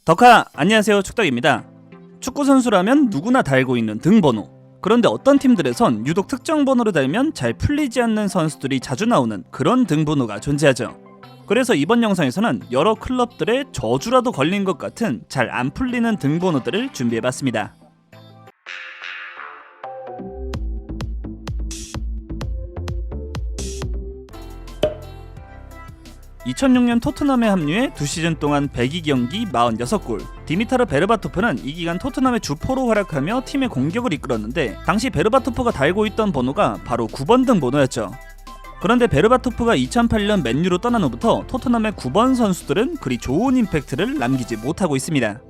덕하, 안녕하세요. 축덕입니다. 축구선수라면 누구나 달고 있는 등번호. 그런데 어떤 팀들에선 유독 특정 번호를 달면 잘 풀리지 않는 선수들이 자주 나오는 그런 등번호가 존재하죠. 그래서 이번 영상에서는 여러 클럽들의 저주라도 걸린 것 같은 잘 안 풀리는 등번호들을 준비해봤습니다. 2006년 토트넘에 합류해 2시즌 동안 102경기 46골. 디미타르 베르바토프는 이 기간 토트넘의 주포로 활약하며 팀의 공격을 이끌었는데 당시 베르바토프가 달고 있던 번호가 바로 9번 등 번호였죠. 그런데 베르바토프가 2008년 맨유로 떠난 후부터 토트넘의 9번 선수들은 그리 좋은 임팩트를 남기지 못하고 있습니다.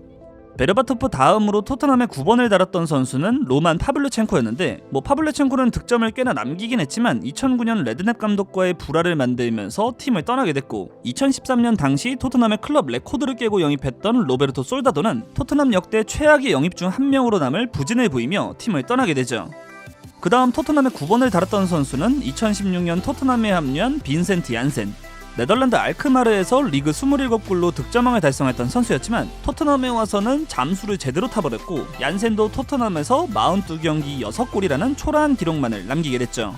베르바토프 다음으로 토트넘의 9번을 달았던 선수는 로만 파블르첸코였는데 파블르첸코는 득점을 꽤나 남기긴 했지만 2009년 레드넵 감독과의 불화를 만들면서 팀을 떠나게 됐고, 2013년 당시 토트넘의 클럽 레코드를 깨고 영입했던 로베르토 솔다도는 토트넘 역대 최악의 영입 중 한 명으로 남을 부진을 보이며 팀을 떠나게 되죠. 그 다음 토트넘의 9번을 달았던 선수는 2016년 토트넘에 합류한 빈센트 얀센. 네덜란드 알크마르에서 리그 27골로 득점왕을 달성했던 선수였지만 토트넘에 와서는 잠수를 제대로 타버렸고, 얀센도 토트넘에서 42경기 6골이라는 초라한 기록만을 남기게 됐죠.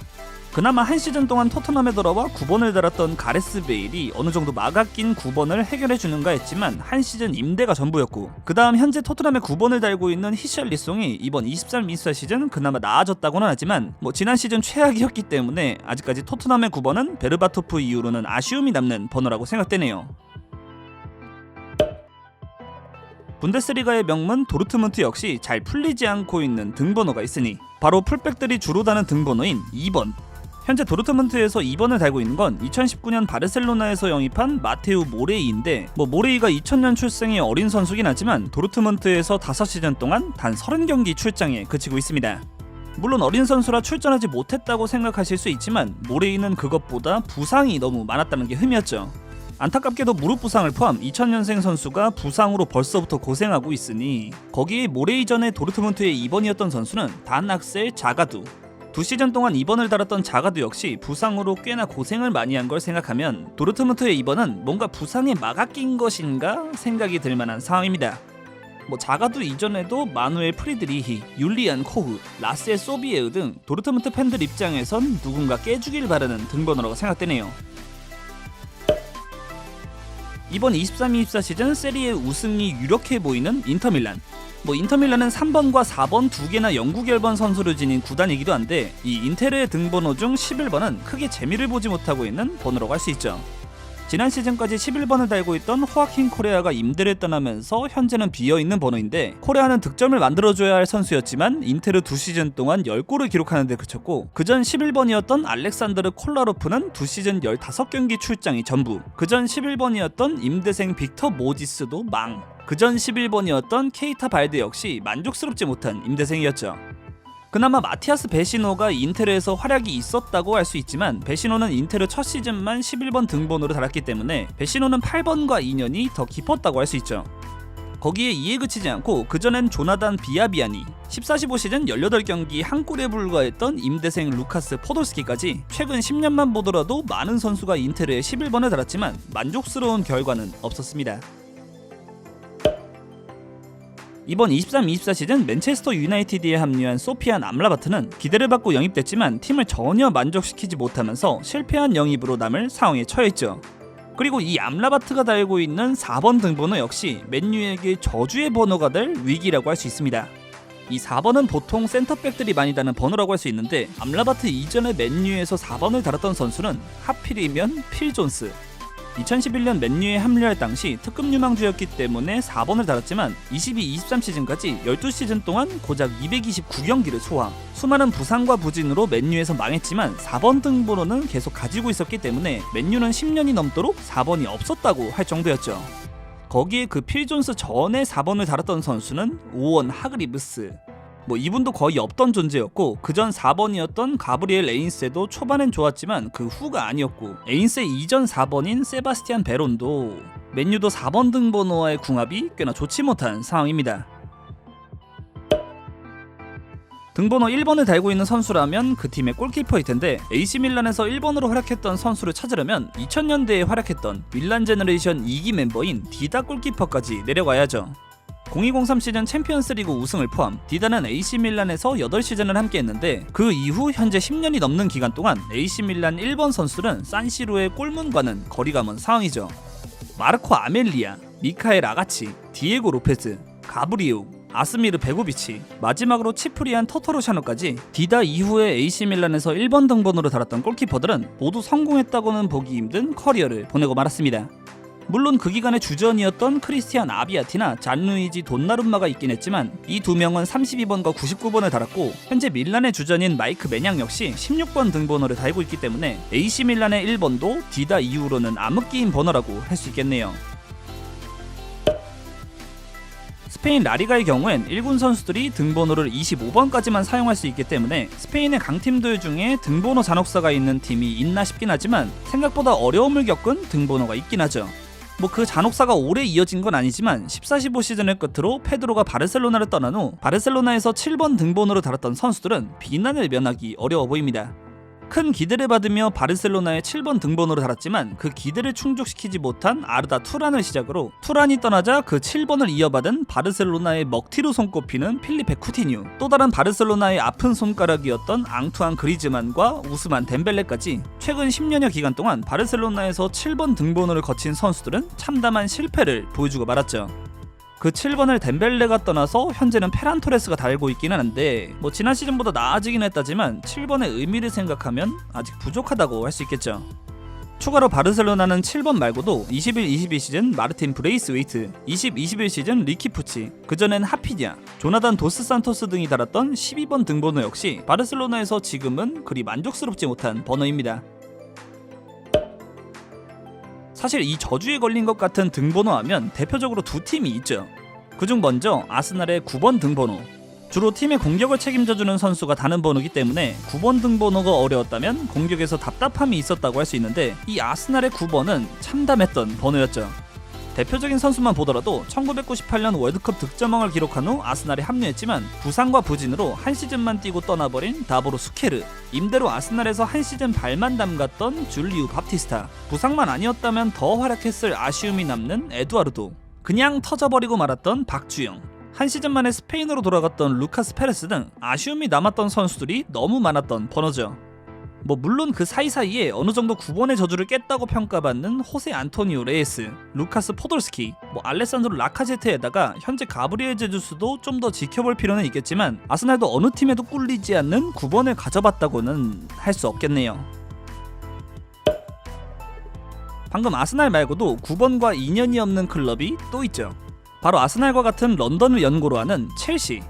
그나마 한 시즌 동안 토트넘에 돌아와 9번을 달았던 가레스 베일이 어느정도 막아낀 9번을 해결해주는가 했지만 한 시즌 임대가 전부였고, 그 다음 현재 토트넘에 9번을 달고 있는 히샬리송이 이번 23-24 시즌 그나마 나아졌다고는 하지만 지난 시즌 최악이었기 때문에 아직까지 토트넘의 9번은 베르바토프 이후로는 아쉬움이 남는 번호라고 생각되네요. 분데스리가의 명문 도르트문트 역시 잘 풀리지 않고 있는 등번호가 있으니 바로 풀백들이 주로 다는 등번호인 2번. 현재 도르트문트에서 2번을 달고 있는 건 2019년 바르셀로나에서 영입한 마테우 모레이인데 모레이가 2000년 출생의 어린 선수긴 하지만 도르트문트에서 5시즌 동안 단 30경기 출장에 그치고 있습니다. 물론 어린 선수라 출전하지 못했다고 생각하실 수 있지만 모레이는 그것보다 부상이 너무 많았다는 게 흠이었죠. 안타깝게도 무릎 부상을 포함 2000년생 선수가 부상으로 벌써부터 고생하고 있으니 거기에 모레이 전에 도르트문트의 2번이었던 선수는 단 악셀 자가두. 2시즌 동안 2번을 달았던 자가두 역시 부상으로 꽤나 고생을 많이 한 걸 생각하면 도르트문트의 2번은 뭔가 부상에 막아낀 것인가 생각이 들만한 상황입니다. 자가두 이전에도 마누엘 프리드리히, 율리안 코흐, 라세 소비에흐 등 도르트문트 팬들 입장에선 누군가 깨주길 바라는 등번호라고 생각되네요. 이번 23-24 시즌 세리에 우승이 유력해 보이는 인터밀란. 인터밀란은 3번과 4번 두 개나 영국 열번 선수를 지닌 구단이기도 한데 이 인테르의 등번호 중 11번은 크게 재미를 보지 못하고 있는 번호라고 할 수 있죠. 지난 시즌까지 11번을 달고 있던 호아킨 코레아가 임대를 떠나면서 현재는 비어있는 번호인데, 코레아는 득점을 만들어줘야 할 선수였지만 인테르 2시즌 동안 10골을 기록하는 데 그쳤고, 그전 11번이었던 알렉산드르 콜라로프는 2시즌 15경기 출장이 전부, 그전 11번이었던 임대생 빅터 모지스도 망, 그전 11번이었던 케이타 발데 역시 만족스럽지 못한 임대생이었죠. 그나마 마티아스 베시노가 인테르에서 활약이 있었다고 할 수 있지만 베시노는 인테르 첫 시즌만 11번 등번호를 달았기 때문에 베시노는 8번과 인연이 더 깊었다고 할 수 있죠. 거기에 이에 그치지 않고 그전엔 조나단 비아비아니, 14-15 시즌 18경기 한 골에 불과했던 임대생 루카스 포돌스키까지 최근 10년만 보더라도 많은 선수가 인테르에 11번을 달았지만 만족스러운 결과는 없었습니다. 이번 23-24 시즌 맨체스터 유나이티드에 합류한 소피안 암라바트는 기대를 받고 영입됐지만 팀을 전혀 만족시키지 못하면서 실패한 영입으로 남을 상황에 처해있죠. 그리고 이 암라바트가 달고 있는 4번 등번호 역시 맨유에게 저주의 번호가 될 위기라고 할 수 있습니다. 이 4번은 보통 센터백들이 많이 다는 번호라고 할 수 있는데 암라바트 이전에 맨유에서 4번을 달았던 선수는 하필이면 필 존스. 2011년 맨유에 합류할 당시 특급 유망주였기 때문에 4번을 달았지만 22-23 시즌까지 12시즌 동안 고작 229경기를 소화, 수많은 부상과 부진으로 맨유에서 망했지만 4번 등번호는 계속 가지고 있었기 때문에 맨유는 10년이 넘도록 4번이 없었다고 할 정도였죠. 거기에 그 필 존스 전에 4번을 달았던 선수는 오원 하그리브스. 이분도 거의 없던 존재였고, 그전 4번이었던 가브리엘 에인세도 초반엔 좋았지만 그 후가 아니었고, 에인세 이전 4번인 세바스티안 베론도 맨유도 4번 등번호와의 궁합이 꽤나 좋지 못한 상황입니다. 등번호 1번을 달고 있는 선수라면 그 팀의 골키퍼일 텐데 AC 밀란에서 1번으로 활약했던 선수를 찾으려면 2000년대에 활약했던 밀란 제너레이션 2기 멤버인 디다 골키퍼까지 내려가야죠. 0203 시즌 챔피언스리그 우승을 포함 디다는 AC 밀란에서 8시즌을 함께했는데 그 이후 현재 10년이 넘는 기간 동안 AC 밀란 1번 선수는 산시로의 골문과는 거리가 먼 상황이죠. 마르코 아멜리아, 미카엘 아가치, 디에고 로페즈, 가브리우, 아스미르 베고비치, 마지막으로 치프리안 터터로샤노까지 디다 이후에 AC 밀란에서 1번 등번호로 달았던 골키퍼들은 모두 성공했다고는 보기 힘든 커리어를 보내고 말았습니다. 물론 그 기간의 주전이었던 크리스티안 아비아티나 잔루이지 돈나룸마가 있긴 했지만 이 두 명은 32번과 99번을 달았고 현재 밀란의 주전인 마이크 메냥 역시 16번 등번호를 달고 있기 때문에 AC 밀란의 1번도 디다 이후로는 암흑기인 번호라고 할 수 있겠네요. 스페인 라리가의 경우엔 1군 선수들이 등번호를 25번까지만 사용할 수 있기 때문에 스페인의 강팀들 중에 등번호 잔혹사가 있는 팀이 있나 싶긴 하지만 생각보다 어려움을 겪은 등번호가 있긴 하죠. 뭐 그 잔혹사가 오래 이어진 건 아니지만 14-15 시즌을 끝으로 페드로가 바르셀로나를 떠난 후 바르셀로나에서 7번 등번호를 달았던 선수들은 비난을 면하기 어려워 보입니다. 큰 기대를 받으며 바르셀로나의 7번 등번호를 달았지만 그 기대를 충족시키지 못한 아르다 투란을 시작으로 투란이 떠나자 그 7번을 이어받은 바르셀로나의 먹튀로 손꼽히는 필리페 쿠티뉴, 또 다른 바르셀로나의 아픈 손가락이었던 앙투안 그리즈만과 우스만 덴벨레까지 최근 10년여 기간 동안 바르셀로나에서 7번 등번호를 거친 선수들은 참담한 실패를 보여주고 말았죠. 그 7번을 덴벨레가 떠나서 현재는 페란 토레스가 달고 있기는 한데 뭐 지난 시즌보다 나아지긴 했다지만 7번의 의미를 생각하면 아직 부족하다고 할 수 있겠죠. 추가로 바르셀로나는 7번 말고도 21-22 시즌 마르틴 브레이스웨이트, 20-21 시즌 리키 푸치, 그전엔 하피냐, 조나단 도스 산토스 등이 달았던 12번 등번호 역시 바르셀로나에서 지금은 그리 만족스럽지 못한 번호입니다. 사실 이 저주에 걸린 것 같은 등번호 하면 대표적으로 두 팀이 있죠. 그중 먼저 아스날의 9번 등번호. 주로 팀의 공격을 책임져주는 선수가 다는 번호이기 때문에 9번 등번호가 어려웠다면 공격에서 답답함이 있었다고 할 수 있는데 이 아스날의 9번은 참담했던 번호였죠. 대표적인 선수만 보더라도 1998년 월드컵 득점왕을 기록한 후 아스날에 합류했지만 부상과 부진으로 한 시즌만 뛰고 떠나버린 다보로 수케르, 임대로 아스날에서 한 시즌 발만 담갔던 줄리우 바티스타, 부상만 아니었다면 더 활약했을 아쉬움이 남는 에두아르도, 그냥 터져버리고 말았던 박주영, 한 시즌 만에 스페인으로 돌아갔던 루카스 페레스 등 아쉬움이 남았던 선수들이 너무 많았던 번호죠. 뭐 물론 그 사이사이에 어느정도 9번의 저주를 깼다고 평가받는 호세 안토니오 레에스, 루카스 포돌스키, 뭐 알레산드로 라카제트에다가 현재 가브리엘 제주스도 좀 더 지켜볼 필요는 있겠지만 아스날도 어느 팀에도 꿀리지 않는 9번을 가져봤다고는 할 수 없겠네요. 방금 아스날 말고도 9번과 인연이 없는 클럽이 또 있죠. 바로 아스날과 같은 런던을 연고로 하는 첼시.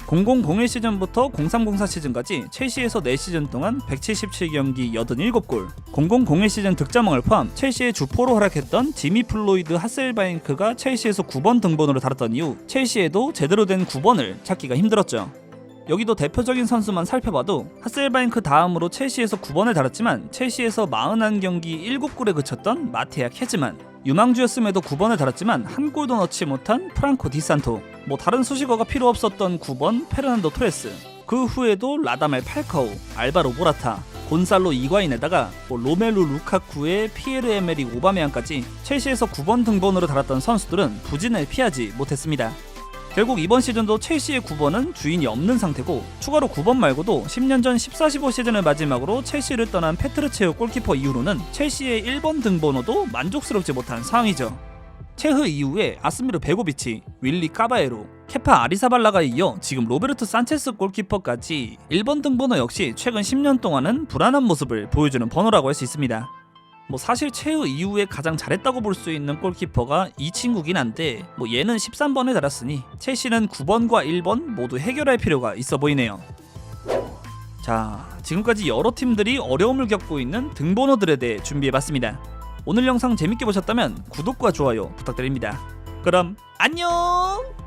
0001 시즌부터 03-04 시즌까지 첼시에서 4시즌 동안 177경기 87골, 0001 시즌 득점왕을 포함 첼시의 주포로 활약했던 지미 플로이드 하셀바잉크가 첼시에서 9번 등번호를 달았던 이후 첼시에도 제대로 된 9번을 찾기가 힘들었죠. 여기도 대표적인 선수만 살펴봐도 하셀바잉크 다음으로 첼시에서 9번을 달았지만 첼시에서 41경기 7골에 그쳤던 마테아 케즈만, 유망주였음에도 9번을 달았지만 한 골도 넣지 못한 프랑코 디산토, 뭐 다른 수식어가 필요 없었던 9번 페르난도 토레스, 그 후에도 라다멜 팔카오, 알바로 모라타, 곤살로 이과인에다가 뭐 로멜루 루카쿠의 피에르 에메릭 오바메양까지 첼시에서 9번 등번호를 달았던 선수들은 부진을 피하지 못했습니다. 결국 이번 시즌도 첼시의 9번은 주인이 없는 상태고 추가로 9번 말고도 10년 전 14-15 시즌을 마지막으로 첼시를 떠난 페트르체우 골키퍼 이후로는 첼시의 1번 등번호도 만족스럽지 못한 상황이죠. 체흐 이후에 아스미르 베고비치, 윌리 카바에로, 케파 아리사발라가 이어 지금 로베르토 산체스 골키퍼까지 1번 등번호 역시 최근 10년 동안은 불안한 모습을 보여주는 번호라고 할 수 있습니다. 뭐 사실 체흐 이후에 가장 잘했다고 볼 수 있는 골키퍼가 이 친구긴 한데 뭐 얘는 13번에 달았으니 첼시는 9번과 1번 모두 해결할 필요가 있어 보이네요. 자, 지금까지 여러 팀들이 어려움을 겪고 있는 등번호들에 대해 준비해봤습니다. 오늘 영상 재밌게 보셨다면 구독과 좋아요 부탁드립니다. 그럼 안녕!